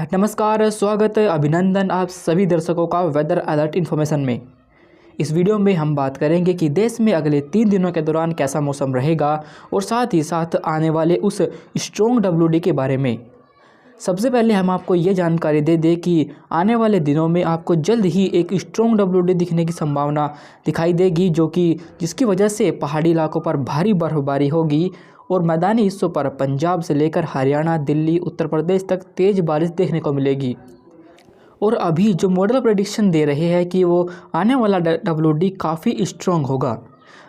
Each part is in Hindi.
नमस्कार, स्वागत है, अभिनंदन आप सभी दर्शकों का वेदर अलर्ट इन्फॉर्मेशन में। इस वीडियो में हम बात करेंगे कि देश में अगले 3 दिनों के दौरान कैसा मौसम रहेगा और साथ ही साथ आने वाले उस स्ट्रॉन्ग WD के बारे में। सबसे पहले हम आपको ये जानकारी दे दें कि आने वाले दिनों में आपको जल्द ही एक स्ट्रॉन्ग WD दिखने की संभावना दिखाई देगी, जिसकी वजह से पहाड़ी इलाकों पर भारी बर्फबारी होगी और मैदानी हिस्सों पर पंजाब से लेकर हरियाणा, दिल्ली, उत्तर प्रदेश तक तेज़ बारिश देखने को मिलेगी। और अभी जो मॉडल प्रेडिक्शन दे रहे हैं कि वो आने वाला WD काफ़ी स्ट्रॉन्ग होगा,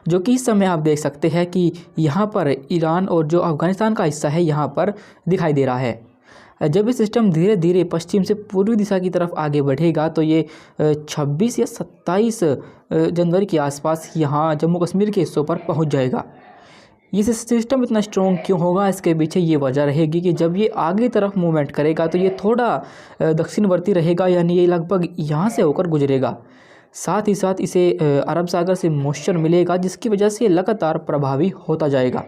जो कि इस समय आप देख सकते हैं कि यहाँ पर ईरान और जो अफ़गानिस्तान का हिस्सा है यहाँ पर दिखाई दे रहा है। जब ये सिस्टम धीरे धीरे पश्चिम से पूर्वी दिशा की तरफ आगे बढ़ेगा तो ये 26 या 27 जनवरी के आसपास यहाँ जम्मू कश्मीर के हिस्सों पर पहुँच जाएगा। ये सिस्टम इतना स्ट्रॉन्ग क्यों होगा, इसके पीछे ये वजह रहेगी कि जब ये आगे तरफ मूवमेंट करेगा तो ये थोड़ा दक्षिणवर्ती रहेगा, यानी ये लगभग यहाँ से होकर गुजरेगा। साथ ही साथ इसे अरब सागर से मॉइस्चर मिलेगा, जिसकी वजह से लगातार प्रभावी होता जाएगा।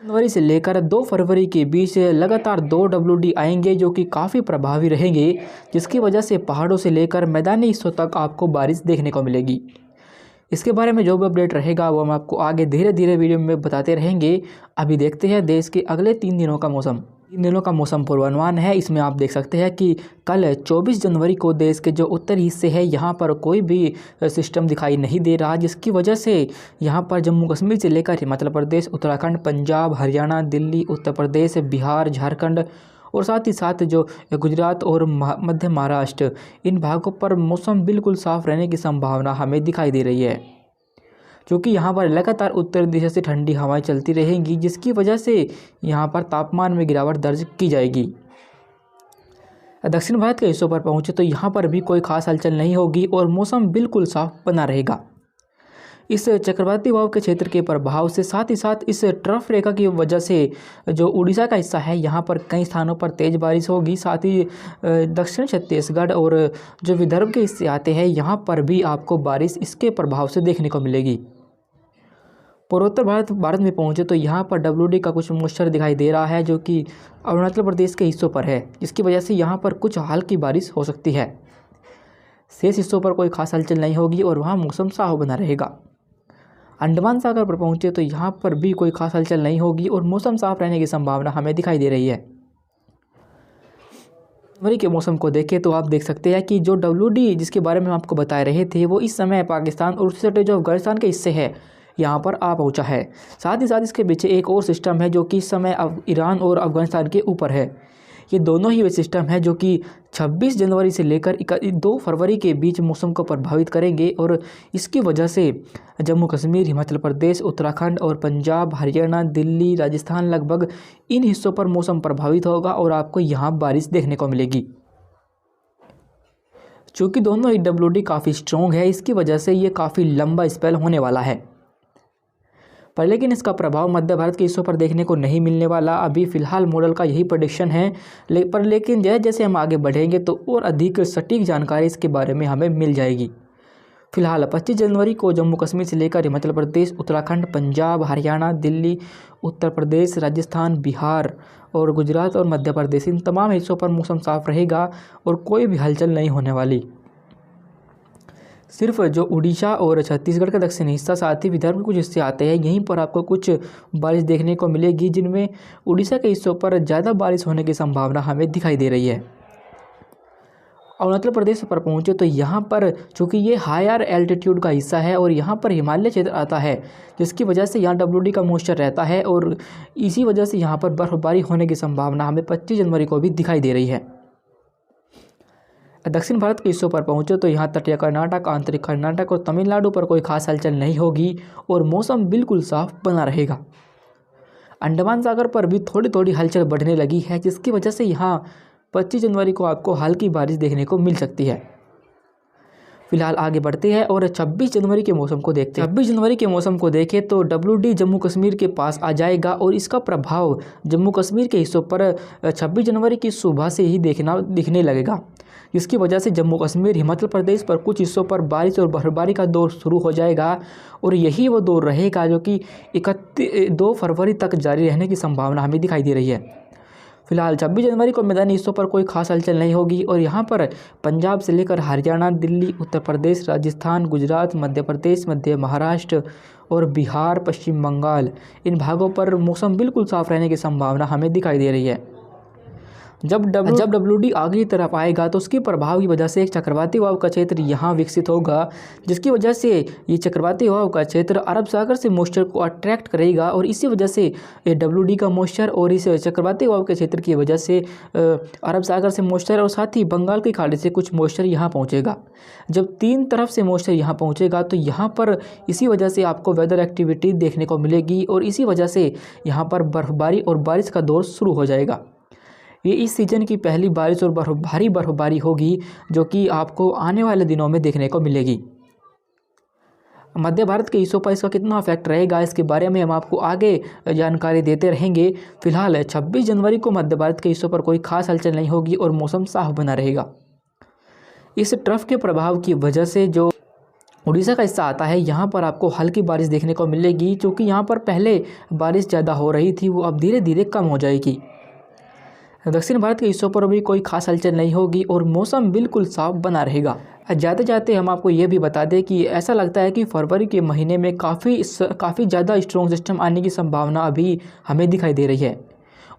जनवरी से लेकर 2 फरवरी के बीच लगातार 2 WD आएंगे, जो कि काफ़ी प्रभावी रहेंगे, जिसकी वजह से पहाड़ों से लेकर मैदानी हिस्सों तक आपको बारिश देखने को मिलेगी। इसके बारे में जो भी अपडेट रहेगा वो हम आपको आगे धीरे धीरे वीडियो में बताते रहेंगे। अभी देखते हैं देश के अगले 3 दिनों का मौसम। 3 दिनों का मौसम पूर्वानुमान है। इसमें आप देख सकते हैं कि कल 24 जनवरी को देश के जो उत्तरी हिस्से हैं यहाँ पर कोई भी सिस्टम दिखाई नहीं दे रहा, जिसकी वजह से यहाँ पर जम्मू कश्मीर से लेकर हिमाचल प्रदेश, उत्तराखंड, पंजाब, हरियाणा, दिल्ली, उत्तर प्रदेश, बिहार, झारखंड और साथ ही साथ जो गुजरात और मध्य महाराष्ट्र, इन भागों पर मौसम बिल्कुल साफ़ रहने की संभावना हमें दिखाई दे रही है, क्योंकि यहाँ पर लगातार उत्तर दिशा से ठंडी हवाएं चलती रहेंगी, जिसकी वजह से यहाँ पर तापमान में गिरावट दर्ज की जाएगी। दक्षिण भारत के हिस्सों पर पहुँचे तो यहाँ पर भी कोई खास हलचल नहीं होगी और मौसम बिल्कुल साफ बना रहेगा। इस चक्रवाती दबाव के क्षेत्र के प्रभाव से साथ ही साथ इस ट्रफ रेखा की वजह से जो उड़ीसा का हिस्सा है यहाँ पर कई स्थानों पर तेज़ बारिश होगी। साथ ही दक्षिण छत्तीसगढ़ और जो विदर्भ के हिस्से आते हैं यहाँ पर भी आपको बारिश इसके प्रभाव से देखने को मिलेगी। पूर्वोत्तर भारत में पहुँचे तो यहाँ पर WD का कुछ मॉइस्चर दिखाई दे रहा है, जो कि अरुणाचल प्रदेश के हिस्सों पर है, जिसकी वजह से यहाँ पर कुछ हल्की बारिश हो सकती है। शेष हिस्सों पर कोई खास हलचल नहीं होगी और वहाँ मौसम साफ बना रहेगा। अंडमान सागर पर पहुँचे तो यहाँ पर भी कोई खास हलचल नहीं होगी और मौसम साफ रहने की संभावना हमें दिखाई दे रही है। जनवरी के मौसम को देखें तो आप देख सकते हैं कि जो WD जिसके बारे में हम आपको बता रहे थे वो इस समय पाकिस्तान और उससे सटे जो अफगानिस्तान के हिस्से है यहाँ पर आ पहुँचा है। साथ ही साथ इसके पीछे एक और सिस्टम है जो कि इस समय ईरान और अफगानिस्तान के ऊपर है। ये दोनों ही वे सिस्टम है जो कि 26 जनवरी से लेकर 2 फरवरी के बीच मौसम को प्रभावित करेंगे और इसकी वजह से जम्मू कश्मीर, हिमाचल प्रदेश, उत्तराखंड और पंजाब, हरियाणा, दिल्ली, राजस्थान, लगभग इन हिस्सों पर मौसम प्रभावित होगा और आपको यहाँ बारिश देखने को मिलेगी। चूँकि दोनों ही WD काफ़ी स्ट्रॉन्ग है, इसकी वजह से ये काफ़ी लंबा स्पेल होने वाला है, पर लेकिन इसका प्रभाव मध्य भारत के हिस्सों पर देखने को नहीं मिलने वाला। अभी फ़िलहाल मॉडल का यही प्रेडिक्शन है, लेकिन जैसे जैसे हम आगे बढ़ेंगे तो और अधिक सटीक जानकारी इसके बारे में हमें मिल जाएगी। फिलहाल 25 जनवरी को जम्मू कश्मीर से लेकर हिमाचल प्रदेश, उत्तराखंड, पंजाब, हरियाणा, दिल्ली, उत्तर प्रदेश, राजस्थान, बिहार और गुजरात और मध्य प्रदेश, इन तमाम हिस्सों पर मौसम साफ रहेगा और कोई भी हलचल नहीं होने वाली। सिर्फ जो उड़ीसा और छत्तीसगढ़ का दक्षिणी हिस्सा, साथ ही विदर्भ के कुछ हिस्से आते हैं, यहीं पर आपको कुछ बारिश देखने को मिलेगी, जिनमें उड़ीसा के हिस्सों पर ज़्यादा बारिश होने की संभावना हमें दिखाई दे रही है। अरुणाचल प्रदेश पर पहुँचे तो यहाँ पर चूँकि ये हायर एल्टीट्यूड का हिस्सा है और यहाँ पर हिमालय क्षेत्र आता है, जिसकी वजह से यहाँ WD का मॉइस्चर रहता है और इसी वजह से यहाँ पर बर्फबारी होने की संभावना हमें 25 जनवरी को भी दिखाई दे रही है। दक्षिण भारत के हिस्सों पर पहुँचे तो यहाँ तटीय कर्नाटक, आंतरिक कर्नाटक और तमिलनाडु पर कोई खास हलचल नहीं होगी और मौसम बिल्कुल साफ बना रहेगा। अंडमान सागर पर भी थोड़ी थोड़ी हलचल बढ़ने लगी है, जिसकी वजह से यहाँ 25 जनवरी को आपको हल्की बारिश देखने को मिल सकती है। फिलहाल आगे बढ़ते हैं और 26 जनवरी के मौसम को देखते हैं। 26 जनवरी के मौसम को देखें तो WD जम्मू कश्मीर के पास आ जाएगा और इसका प्रभाव जम्मू कश्मीर के हिस्सों पर 26 जनवरी की सुबह से ही दिखने लगेगा, जिसकी वजह से जम्मू कश्मीर, हिमाचल प्रदेश पर कुछ हिस्सों पर बारिश और बर्फबारी का दौर शुरू हो जाएगा और यही वो दौर रहेगा जो कि 2 फरवरी तक जारी रहने की संभावना हमें दिखाई दे रही है। फिलहाल 26 जनवरी को मैदानी हिस्सों पर कोई खास हलचल नहीं होगी और यहाँ पर पंजाब से लेकर हरियाणा, दिल्ली, उत्तर प्रदेश, राजस्थान, गुजरात, मध्य प्रदेश, मध्य महाराष्ट्र और बिहार, पश्चिम बंगाल, इन भागों पर मौसम बिल्कुल साफ रहने की संभावना हमें दिखाई दे रही है। जब WD आगे की तरफ आएगा तो उसके प्रभाव की वजह से एक चक्रवाती वायु का क्षेत्र यहाँ विकसित होगा, जिसकी वजह से ये चक्रवाती वायु का क्षेत्र अरब सागर से मॉइस्चर को अट्रैक्ट करेगा और इसी वजह से ये WD का मॉइस्चर और इस चक्रवाती वायु के क्षेत्र की वजह से अरब सागर से मॉइस्चर और साथ ही बंगाल की खाड़ी से कुछ मॉइस्चर यहाँ पहुँचेगा। जब तीन तरफ से मॉइस्चर यहाँ पहुँचेगा तो यहाँ पर इसी वजह से आपको वेदर एक्टिविटी देखने को मिलेगी और इसी वजह से यहाँ पर बर्फबारी और बारिश का दौर शुरू हो जाएगा। ये इस सीज़न की पहली बारिश और भारी बर्फबारी होगी जो कि आपको आने वाले दिनों में देखने को मिलेगी। मध्य भारत के हिस्सों पर इसका कितना इफेक्ट रहेगा इसके बारे में हम आपको आगे जानकारी देते रहेंगे। फिलहाल 26 जनवरी को मध्य भारत के हिस्सों पर कोई खास हलचल नहीं होगी और मौसम साफ बना रहेगा। इस ट्रफ के प्रभाव की वजह से जो उड़ीसा का हिस्सा आता है यहाँ पर आपको हल्की बारिश देखने को मिलेगी, क्योंकि यहाँ पर पहले बारिश ज़्यादा हो रही थी वो अब धीरे धीरे कम हो जाएगी। दक्षिण भारत के हिस्सों पर भी कोई खास हलचल नहीं होगी और मौसम बिल्कुल साफ बना रहेगा। जाते जाते हम आपको ये भी बता दें कि ऐसा लगता है कि फरवरी के महीने में काफ़ी ज़्यादा स्ट्रॉन्ग सिस्टम आने की संभावना अभी हमें दिखाई दे रही है।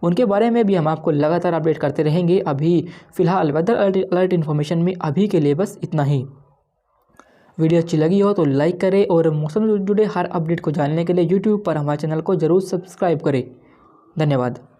उनके बारे में भी हम आपको लगातार अपडेट करते रहेंगे। अभी फ़िलहाल वेदर अलर्ट इन्फॉर्मेशन में अभी के लिए बस इतना ही। वीडियो अच्छी लगी हो तो लाइक करें और मौसम से जुड़े हर अपडेट को जानने के लिए यूट्यूब पर हमारे चैनल को ज़रूर सब्सक्राइब करें। धन्यवाद।